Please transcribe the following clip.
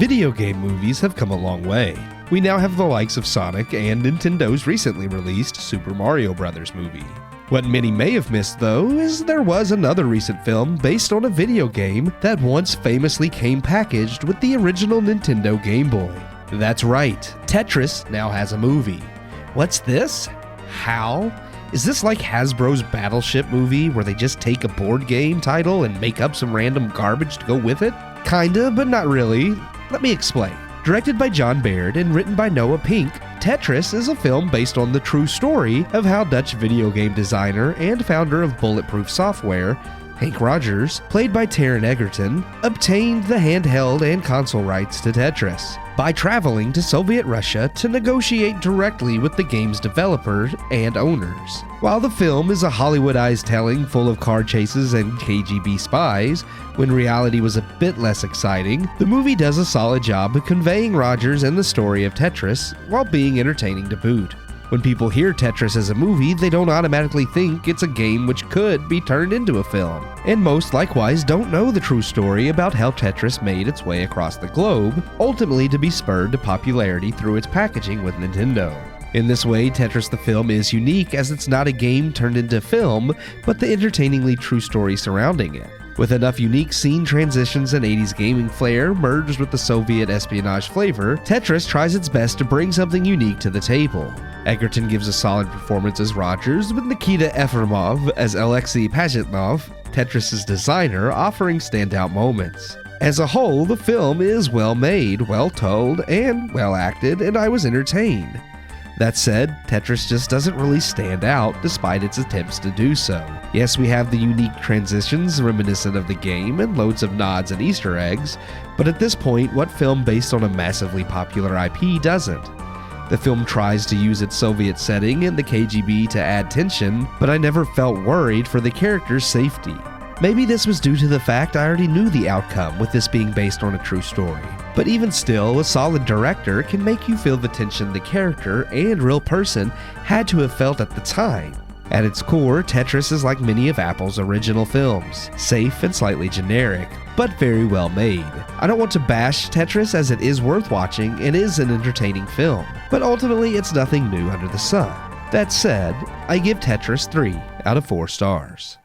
Video game movies have come a long way. We now have the likes of Sonic and Nintendo's recently released Super Mario Bros. Movie. What many may have missed, though, is there was another recent film based on a video game that once famously came packaged with the original Nintendo Game Boy. That's right, Tetris now has a movie. What's this? How? Is this like Hasbro's Battleship movie where they just take a board game title and make up some random garbage to go with it? Kinda, but not really. Let me explain. Directed by John Baird and written by Noah Pink, Tetris is a film based on the true story of how Dutch video game designer and founder of Bulletproof Software, Hank Rogers, played by Taron Egerton, obtained the handheld and console rights to Tetris by traveling to Soviet Russia to negotiate directly with the game's developers and owners. While the film is a Hollywoodized telling full of car chases and KGB spies, when reality was a bit less exciting, the movie does a solid job of conveying Rogers and the story of Tetris while being entertaining to boot. When people hear Tetris as a movie, they don't automatically think it's a game which could be turned into a film. And most likewise don't know the true story about how Tetris made its way across the globe, ultimately to be spurred to popularity through its packaging with Nintendo. In this way, Tetris the film is unique as it's not a game turned into film, but the entertainingly true story surrounding it. With enough unique scene transitions and 80s gaming flair merged with the Soviet espionage flavor, Tetris tries its best to bring something unique to the table. Egerton gives a solid performance as Rogers, with Nikita Efremov as Alexei Pajitnov, Tetris' designer, offering standout moments. As a whole, the film is well made, well told, and well acted, and I was entertained. That said, Tetris just doesn't really stand out despite its attempts to do so. Yes, we have the unique transitions reminiscent of the game and loads of nods and Easter eggs, but at this point, what film based on a massively popular IP doesn't? The film tries to use its Soviet setting and the KGB to add tension, but I never felt worried for the character's safety. Maybe this was due to the fact I already knew the outcome with this being based on a true story. But even still, a solid director can make you feel the tension the character and real person had to have felt at the time. At its core, Tetris is like many of Apple's original films, safe and slightly generic, but very well made. I don't want to bash Tetris as it is worth watching and is an entertaining film, but ultimately it's nothing new under the sun. That said, I give Tetris 3 out of 4 stars.